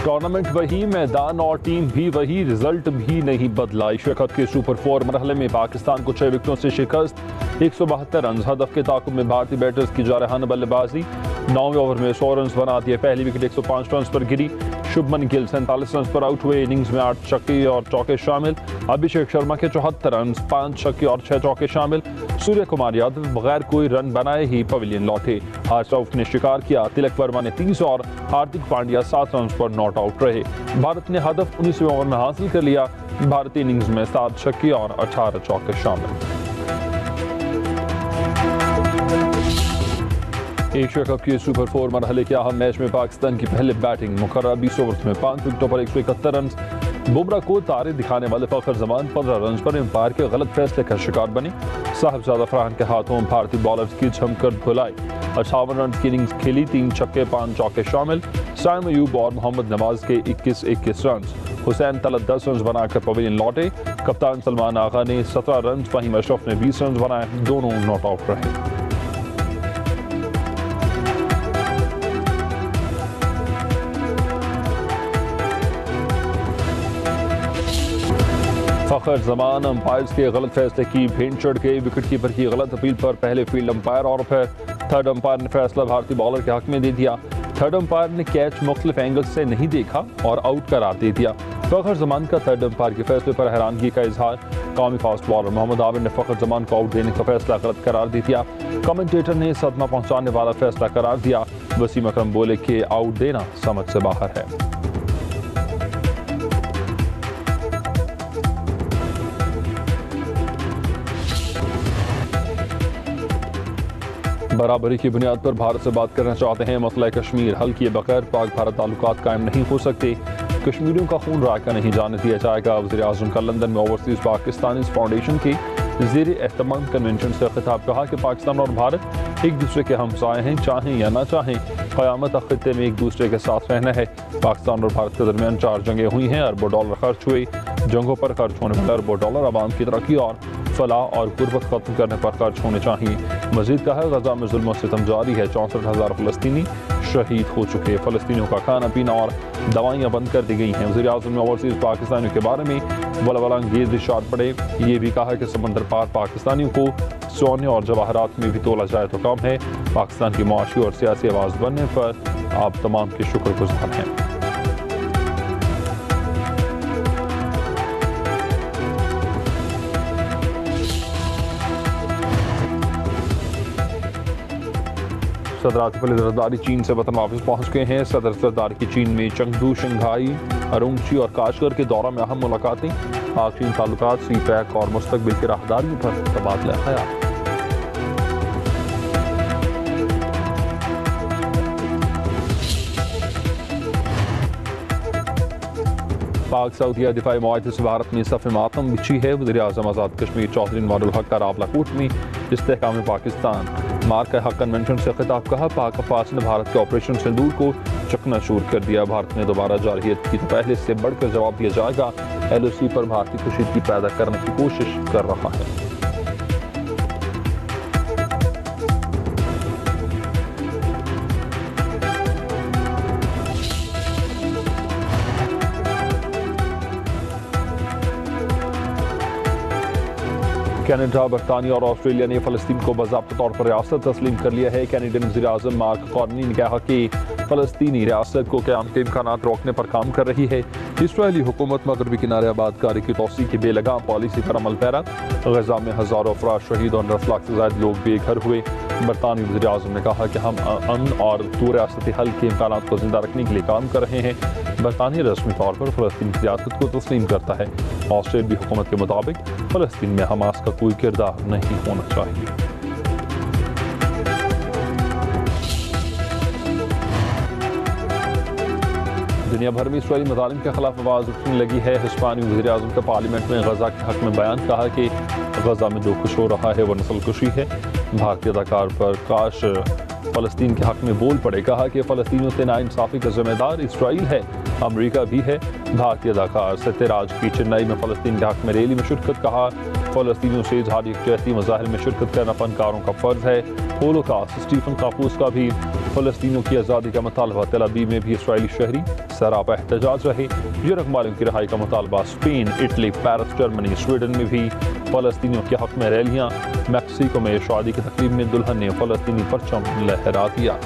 Tournament वही, मैदान और टीम भी वही, रिजल्ट भी नहीं बदला। एशिया कप के सुपर 4 मरहले में पाकिस्तान को 6 विकेटों से शिकस्त, 172 रन। हदफ के ताकुब में भारतीय बैटर्स की जारहाना बल्लेबाजी। 9वें ओवर में 100 रन बना दिए। पहली विकेट 105 रन पर गिरी। शुभमन गिल 47 रन पर आउट हुए। इनिंग्स में 8 छक्के और चौके शामिल। अभिषेक शर्मा के 74 रन, 5 छक्के और 6 चौके शामिल। सूर्य कुमार यादव बगैर कोई रन बनाए ही पवेलियन लौटे। हार्ट रऊफ ने शिकार किया। तिलक वर्मा ने 30 और हार्दिक पांड्या 7 रन पर नॉट आउट रहे। भारत ने हदफ 19वें ओवर में हासिल कर लिया। भारतीय इनिंग्स में 7 छक्के और 18 चौके शामिल। एशिया कप के सुपर 4 मरहले के अहम मैच में पाकिस्तान की पहले बैटिंग। मुकर्रर 20 ओवर में 5 विकेटों पर 171 रन। बुमराह को तारे दिखाने वाले फखर जमान 15 रन पर एम्पायर के गलत फैसले का शिकार बने। साहिबजादा फरहान के हाथों भारतीय बॉलर्स की जमकर धुलाई। 58 रन की इनिंग्स खेली। 3 छक्के 5 चौके शामिल। साइम अयूब और मोहम्मद नवाज के 21 रन। हुसैन तलत 10 रन बनाकर पवेलियन लौटे। कप्तान सलमान आगा ने 17 रन, फहीम अशरफ ने 20 रन बनाए। दोनों नॉट आउट रहे। फखर जमान अंपायर्स के गलत फैसले की भेंट चढ़ गई। विकेटकीपर की गलत अपील पर पहले फील्ड अंपायर और फिर थर्ड अंपायर ने फैसला भारतीय बॉलर के हक में दे दिया। थर्ड अंपायर ने कैच मुख्तलिफ एंगल से नहीं देखा और आउट करार दे दिया। फखर जमान का थर्ड अंपायर के फैसले पर हैरानगी का इजहार। कौमी फास्ट बॉलर मोहम्मद आबिद ने फखर जमान को आउट देने का फैसला गलत करार दे दिया। कमेंटेटर ने सदमा पहुंचाने वाला फैसला करार दिया। वसीम अकरम बोले कि आउट देना समझ से बाहर है। बराबरी की बुनियाद पर भारत से बात करना चाहते हैं। मसला कश्मीर हल किए बगैर पाक भारत ताल्लुकात कायम नहीं हो सकते। कश्मीरियों का खून राका नहीं जाने दिया जाएगा। वज़ीर आज़म का लंदन में ओवरसीज़ पाकिस्तानी फाउंडेशन के ज़ेर एहतमाम कन्वेंशन से खिताब। कहा कि पाकिस्तान और भारत एक दूसरे के हमसाए हैं, चाहें या ना चाहें। क़यामत खित्ते में एक दूसरे के साथ रहना है। पाकिस्तान और भारत के दरमियान 4 जंगें हुई हैं। अरबों डॉलर खर्च हुए। जंगों पर खर्च होने वाले अरबों डॉलर अवाम की तरक्की और फलाह और गुर्बत खत्म करने पर खर्च होने चाहिए। मजीद कहा गजा में जुल्म और सितम जारी है। 64,000 फ़लस्तीनी शहीद हो चुके। फ़लस्तीनियों का खाना पीना और दवाइयाँ बंद कर दी गई हैं। वज़ीर आज़म ने ओवरसीज़ पाकिस्तानियों के बारे में वलवला अंगेज़ इशार पड़े। ये भी कहा कि समंदर पार पाकिस्तानियों को सोने और जवाहरात में भी तोला जाए तो कम है। पाकिस्तान की मुआशी और सियासी आवाज़ बनने पर आप तमाम के शुक्रगुज़ार हैं। सदर आतिफ अली ज़रदारी चीन से वतन वापस पहुंच गए हैं। सदर ज़रदारी की चीन में चंगदू, शंघाई, अरुंगची और काशगर के दौरा में अहम मुलाकातें। पाक चीन ताल्लुकात, सी पैक और मुस्तकबिल की राहदारियों पर तबादला ख्याल। पाक सऊदिया दिफाई मुआहदे से भारत में सफ़े मातम बिछी है। वज़ीर आज़म आज़ाद कश्मीर चौधरी अनवारुल हक का रावलाकोट में इस्तेहकाम पाकिस्तान मार्क हक कन्वेंशन से खिताब। कहा पाक अफवाज ने भारत के ऑपरेशन सिंदूर को चकनाचूर कर दिया। भारत ने दोबारा जारहियत की तो पहले से बढ़कर जवाब दिया जाएगा। LOC पर भारतीय कशीदगी पैदा करने की कोशिश कर रहा है। कनाडा, बरतानिया और ऑस्ट्रेलिया ने फ़लस्तीन को बाज़ाब्ता तौर पर रियासत तस्लीम कर लिया है। कैनेडियन वज़ीर आज़म मार्क कार्नी ने कहा कि फ़लस्तीनी रियासत को क़याम के इम्कानात रोकने पर काम कर रही है। इसराइली हुकूमत मगरबी किनारे आबादकारी की तौसी की बेलगाम पॉलिसी पर अमल पैरा। गजा में हज़ारों अफराद शहीद और 10 लाख से ज़ायद लोग बेघर हुए। बरतानवी वज़ीर आज़म ने कहा कि हम अमन और दो रियासती हल के इम्कानात को जिंदा रखने के लिए काम कर रहे हैं। बरतानिया रस्मी तौर पर फ़लस्तीन की रियासत को तस्लीम करता है। ऑस्ट्रेलियाई हुकूमत के मुताबिक फ़लस्तीन में हमास का कोई किरदार नहीं होना चाहिए। दुनिया भर में इसराइली मज़ालिम के खिलाफ आवाज़ उठने लगी है। हिस्पानी वज़ीर आज़म का पार्लियामेंट में गजा के हक में बयान। कहा कि गजा में जो कुछ हो रहा है वह नस्लकुशी है। भारतीय अदाकार पर काश फ़लस्तीन के हक में बोल पड़े। कहा कि फ़लस्तीनियों से नाइंसाफ़ी का जिम्मेदार इसराइल है, अमरीका भी है। भारतीय अदाकार सत्यराज की चेन्नई में फ़लस्तीन के हक में रैली में शिरकत। कहा फ़लस्तीनियों से इजहार यकजहती मज़ाहिर में शिरकत करना फ़नकारों का फ़र्ज़ है। होलोकॉस्ट स्टीफन कापूस का भी फ़लस्तीनियों की आज़ादी का मुतालबा तल अवीव में भी इसराइली शहरी सरापा एहतजाज रहे। यूरोप मालियों की रिहाई का मुतालबा Spain, Italy, Paris, Germany, Sweden में भी फ़लस्तीनियों के हक़ में रैलियाँ। मैक्सिको में शादी की तकरीब में दुल्हन ने फ़लस्तीनी परचम लहरा दिया।